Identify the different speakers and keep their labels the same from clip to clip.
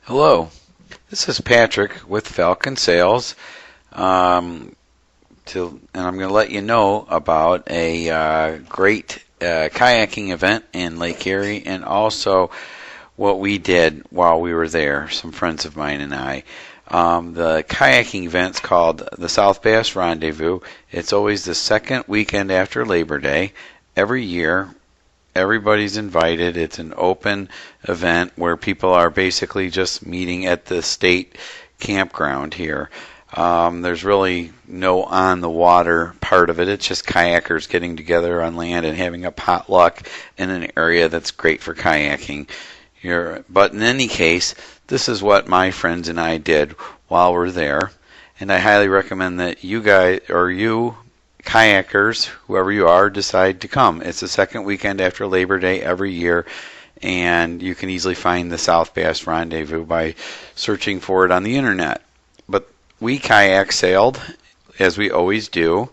Speaker 1: Hello, this is Patrick with Falcon Sales, and I'm going to let you know about a great kayaking event in Lake Erie, and also what we did while we were there, some friends of mine and I. The kayaking event's called the South Bass Rendezvous. It's always the second weekend after Labor Day every year. Everybody's invited. It's an open event where people are basically just meeting at the state campground here. There's really no on the water part of it. It's just kayakers getting together on land and having a potluck in an area that's great for kayaking. But in any case, this is what my friends and I did while we're there, and I highly recommend that you guys, or you kayakers, whoever you are, decide to come. It's the second weekend after Labor Day every year, and you can easily find the South Bass Rendezvous by searching for it on the internet. But we kayak sailed, as we always do,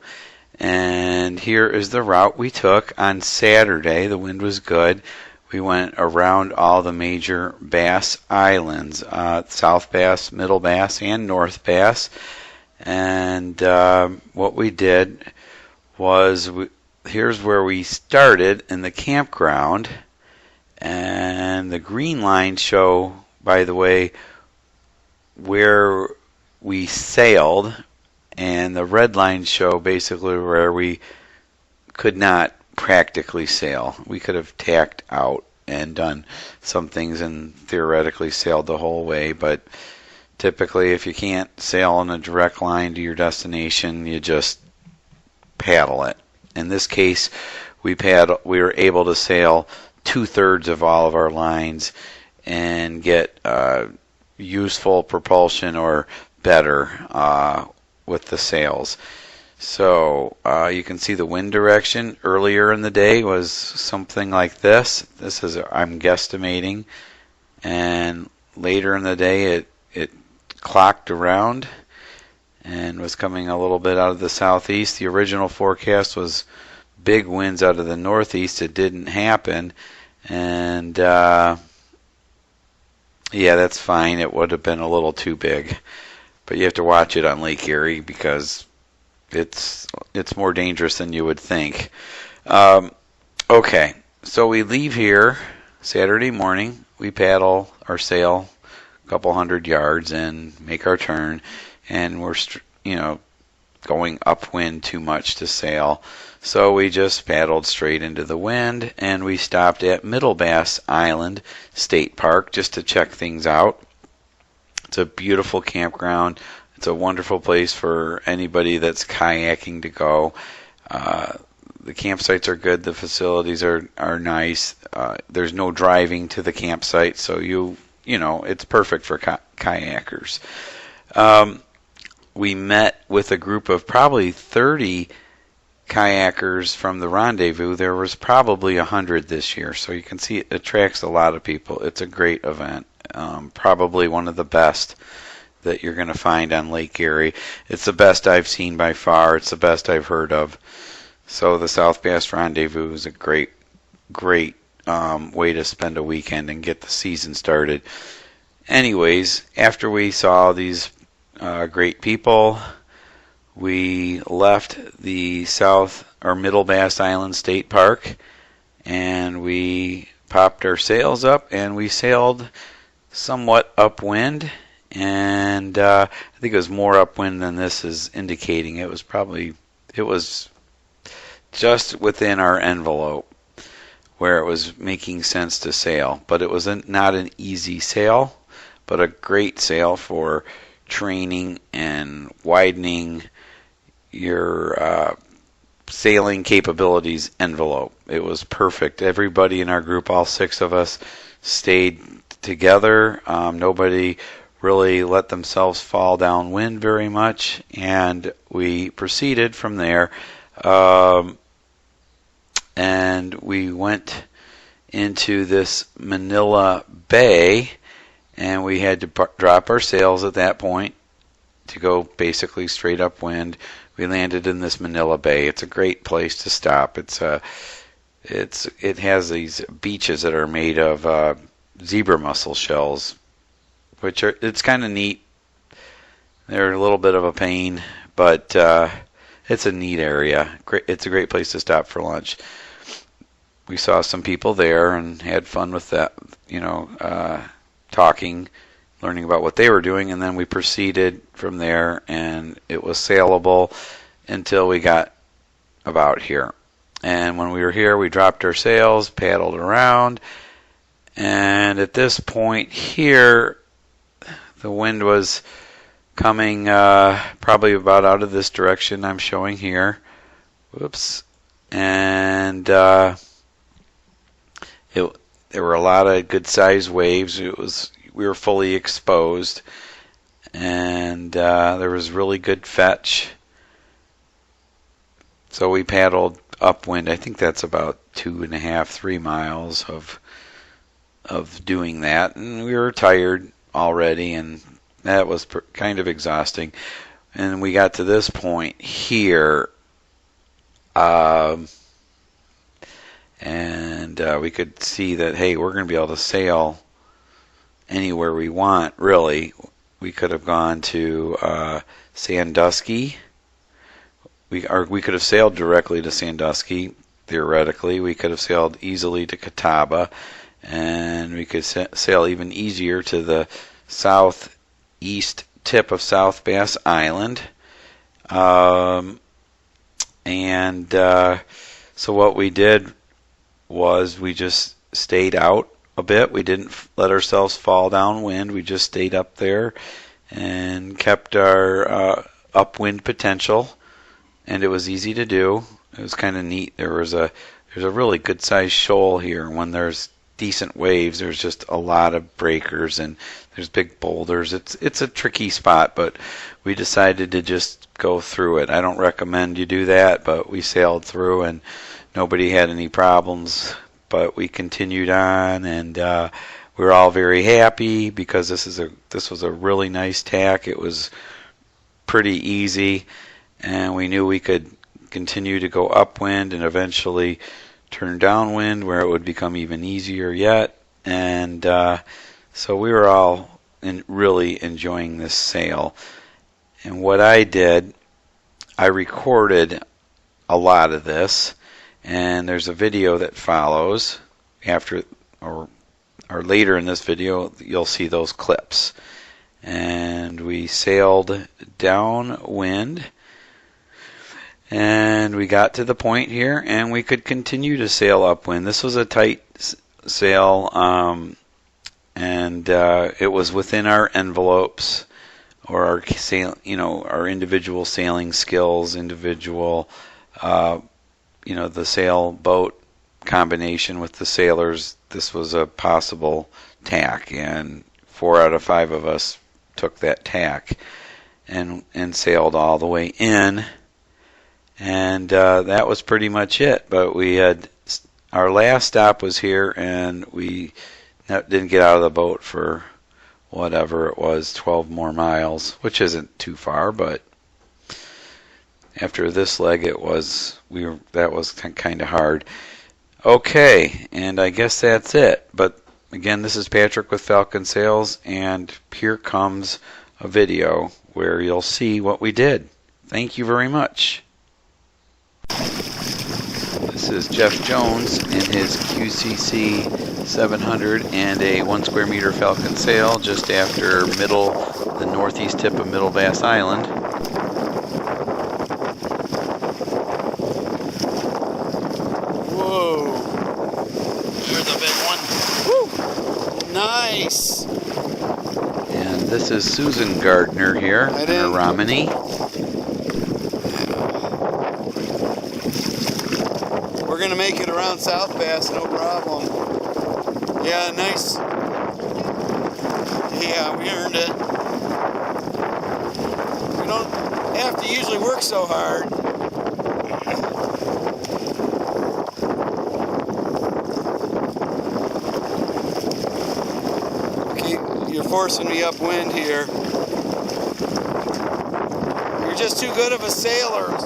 Speaker 1: and here is the route we took on Saturday. The wind was good. We went around all the major Bass Islands, South Bass, Middle Bass, and North Bass. And what we did was, here's where we started in the campground. And the green lines show, by the way, where we sailed. And the red lines show basically where we could not practically sail. We could have tacked out and done some things and theoretically sailed the whole way, but typically if you can't sail in a direct line to your destination, you just paddle it. In this case, we were able to sail 2/3 of all of our lines and get useful propulsion or better with the sails. So you can see the wind direction earlier in the day was something like this. This is, I'm guesstimating, and later in the day it clocked around and was coming a little bit out of the southeast. The original forecast was big winds out of the northeast. It didn't happen, and yeah, that's fine. It would have been a little too big, but you have to watch it on Lake Erie because it's more dangerous than you would think. Okay, so we leave here Saturday morning. We paddle or sail a couple hundred yards and make our turn, and we're going upwind too much to sail, so we just paddled straight into the wind, and we stopped at Middle Bass Island State Park just to check things out. It's a beautiful campground. It's a wonderful place for anybody that's kayaking to go. The campsites are good. The facilities are nice. There's no driving to the campsite, so it's perfect for kayakers. We met with a group of probably 30 kayakers from the rendezvous. There was probably 100 this year, so you can see it attracts a lot of people. It's a great event, probably one of the best that you're going to find on Lake Erie. It's the best I've seen by far. It's the best I've heard of. So the South Bass Rendezvous is a great way to spend a weekend and get the season started. Anyways, after we saw these great people, we left the Middle Bass Island State Park, and we popped our sails up and we sailed somewhat upwind. And I think it was more upwind than this is indicating. It was just within our envelope where it was making sense to sail. But it was not an easy sail, but a great sail for training and widening your sailing capabilities envelope. It was perfect. Everybody in our group, all 6 of us, stayed together. Nobody really let themselves fall downwind very much, and we proceeded from there, and we went into this Manila Bay, and we had to drop our sails at that point to go basically straight upwind. We landed in this Manila Bay. It's a great place to stop. It has these beaches that are made of zebra mussel shells, which are, it's kind of neat. They're a little bit of a pain, but it's a neat area. It's a great place to stop for lunch. We saw some people there and had fun with that, talking, learning about what they were doing, and then we proceeded from there, and it was saleable until we got about here. And when we were here, we dropped our sails, paddled around, and at this point here, the wind was coming probably about out of this direction I'm showing here. Whoops. And there were a lot of good-sized waves. We were fully exposed, and there was really good fetch. So we paddled upwind. I think that's about 2.5, 3 miles of doing that, and we were tired already, and that was kind of exhausting. And we got to this point here, and we could see that, hey, we're going to be able to sail anywhere we want, really. We could have gone to Sandusky. We could have sailed directly to Sandusky, theoretically. We could have sailed easily to Catawba, and we could sail even easier to the southeast tip of South Bass Island. So what we did was we just stayed out a bit. We didn't let ourselves fall downwind. We just stayed up there and kept our upwind potential, and it was easy to do. It was kind of neat. There's a really good sized shoal here. When there's decent waves, there's just a lot of breakers and there's big boulders. It's a tricky spot, but we decided to just go through it. I don't recommend you do that, but we sailed through and nobody had any problems. But we continued on, and we were all very happy because this was a really nice tack. It was pretty easy, and we knew we could continue to go upwind and eventually turn downwind where it would become even easier yet. And so we were all really enjoying this sail. And what I did, I recorded a lot of this, and there's a video that follows after or later in this video. You'll see those clips. And we sailed downwind, and we got to the point here, and we could continue to sail upwind. This was a tight sail, and it was within our envelopes, or our our individual sailing skills, the sailboat combination with the sailors. This was a possible tack, and 4 out of 5 of us took that tack and sailed all the way in. And that was pretty much it. But our last stop was here, and we didn't get out of the boat for whatever it was, 12 more miles, which isn't too far. But after this leg, that was kind of hard. Okay, and I guess that's it. But again, this is Patrick with Falcon Sails, and here comes a video where you'll see what we did. Thank you very much. This is Jeff Jones in his QCC 700 and a 1 square meter Falcon sail just after the northeast tip of Middle Bass Island.
Speaker 2: Whoa, there's a big one. Woo! Nice.
Speaker 1: And this is Susan Gardner here in her Romney.
Speaker 2: We're going to make it around South Bass, no problem. Yeah, nice. Yeah, we earned it. We don't have to usually work so hard. Okay, you're forcing me upwind here. You're just too good of a sailor.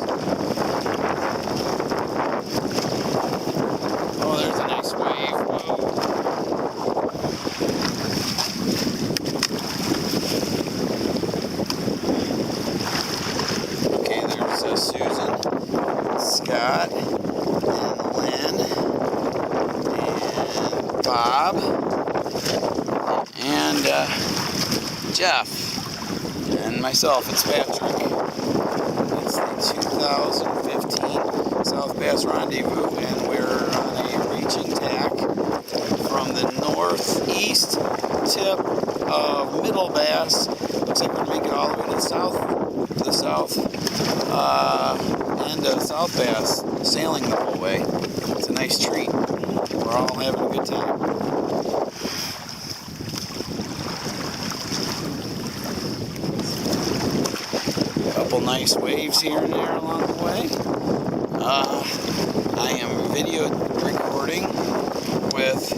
Speaker 2: Oh, there's a nice wave. Whoa. Jeff, and myself, it's Patrick. It's the 2015 South Bass Rendezvous, and we're on a reaching tack from the northeast tip of Middle Bass. Looks like we're going to make it all the way to the south end of South Bass, sailing the whole way. It's a nice treat. We're all having a good time. A couple nice waves here and there along the way. I am video recording with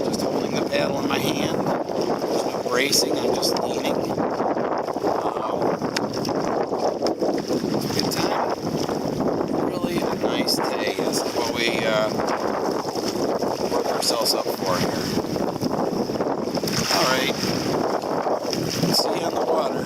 Speaker 2: just holding the paddle in my hand. There's no bracing, I'm just leaning. It's a good time. Really a nice day. This is what we work ourselves up for here. Alright. See you on the water.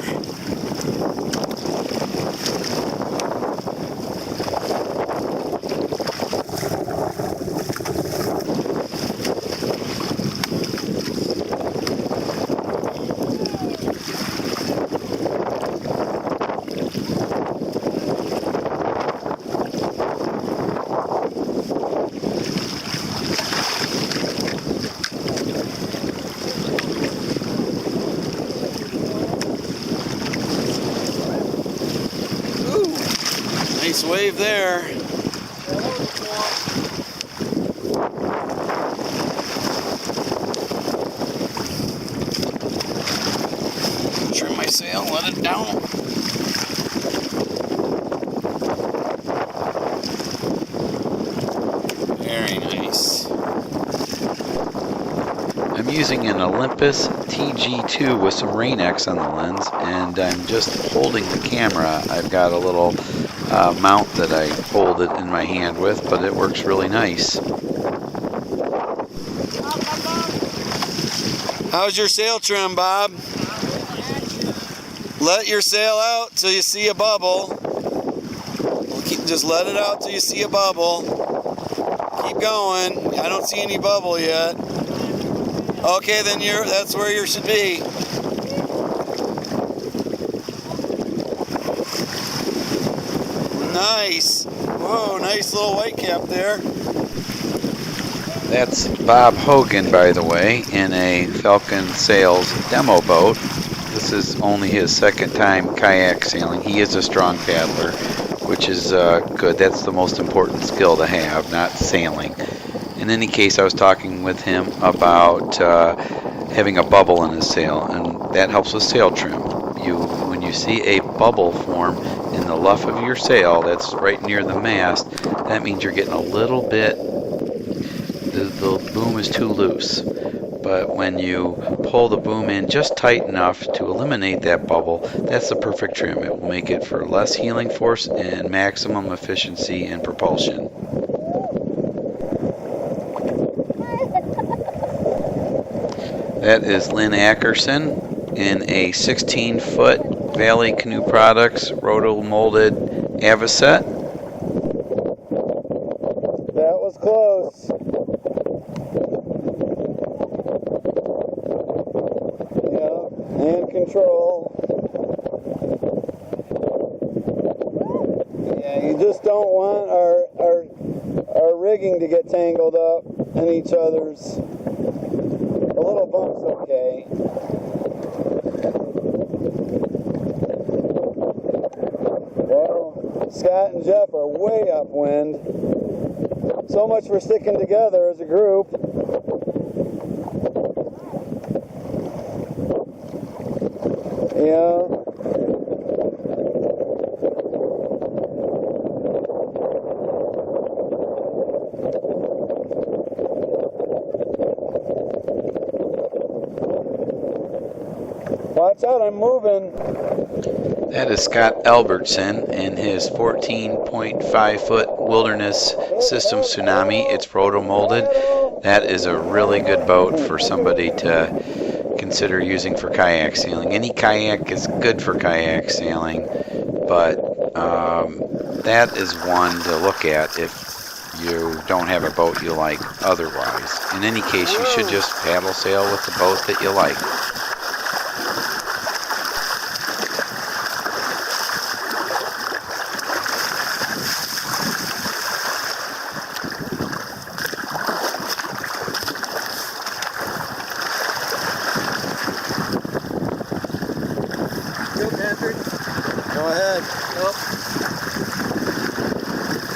Speaker 2: Nice wave there. Trim my sail, let it down. Very nice.
Speaker 1: I'm using an Olympus TG2 with some Rain X on the lens, and I'm just holding the camera. I've got a little mount that I hold it in my hand with, but it works really nice.
Speaker 2: How's your sail trim, Bob? Let your sail out till you see a bubble. Just let it out till you see a bubble. Keep going. I don't see any bubble yet. Okay, then that's where you should be. Nice. Whoa, nice little white cap there.
Speaker 1: That's Bob Hogan, by the way, in a Falcon Sails demo boat. This is only his second time kayak sailing. He is a strong paddler, which is good. That's the most important skill to have, not sailing. In any case, I was talking with him about having a bubble in his sail, and that helps with sail trim. When you see a bubble form in the luff of your sail, that's right near the mast, that means you're getting a little bit, the boom is too loose. But when you pull the boom in just tight enough to eliminate that bubble, that's the perfect trim. It will make it for less heeling force and maximum efficiency and propulsion. That is Lynn Ackerson in a 16-foot Valley Canoe Products roto-molded Avocet.
Speaker 2: That was close. Yeah, hand control. Yeah, you just don't want our rigging to get tangled up in each other's. A little bump's okay. Well, Scott and Jeff are way upwind. So much for sticking together as a group. Yeah. Watch out, I'm moving.
Speaker 1: That is Scott Albertson in his 14.5-foot Wilderness System Tsunami. It's roto-molded. That is a really good boat for somebody to consider using for kayak sailing. Any kayak is good for kayak sailing, but that is one to look at if you don't have a boat you like otherwise. In any case, you should just paddle sail with the boat that you like.
Speaker 2: Go ahead. Oh.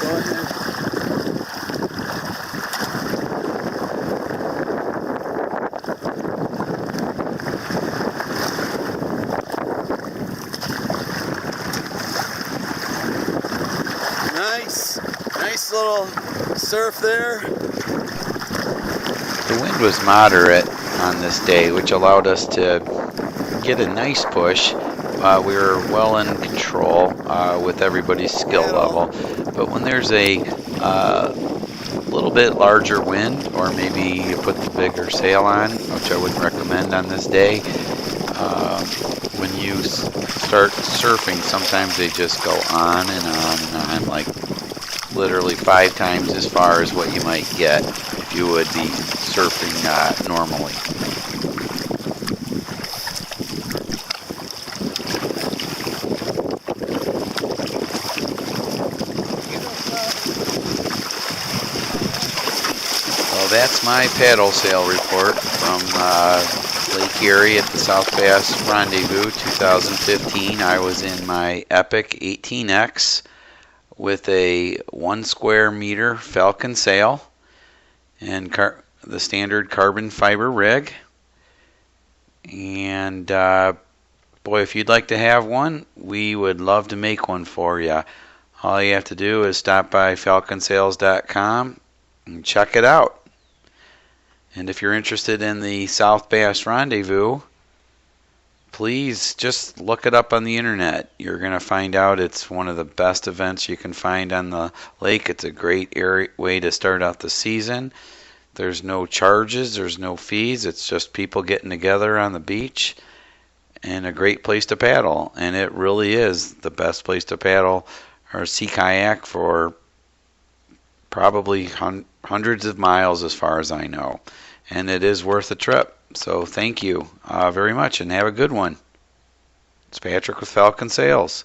Speaker 2: Go ahead. Nice little surf there.
Speaker 1: The wind was moderate on this day, which allowed us to get a nice push. We were well in control with everybody's skill level. But when there's a little bit larger wind, or maybe you put the bigger sail on, which I wouldn't recommend on this day, when you start surfing, sometimes they just go on and on and on, like literally 5 times as far as what you might get if you would be surfing normally. Well, that's my paddle sail report from Lake Erie at the South Bass Rendezvous 2015. I was in my Epic 18X with a 1 square meter falcon sail and the standard carbon fiber rig. And boy, if you'd like to have one, we would love to make one for you. All you have to do is stop by falconsales.com and check it out. And if you're interested in the South Bass Rendezvous, please just look it up on the internet. You're going to find out it's one of the best events you can find on the lake. It's a great way to start out the season. There's no charges, there's no fees. It's just people getting together on the beach and a great place to paddle. And it really is the best place to paddle or sea kayak for probably hundreds of miles as far as I know. And it is worth a trip. So thank you very much and have a good one. It's Patrick with Falcon Sales.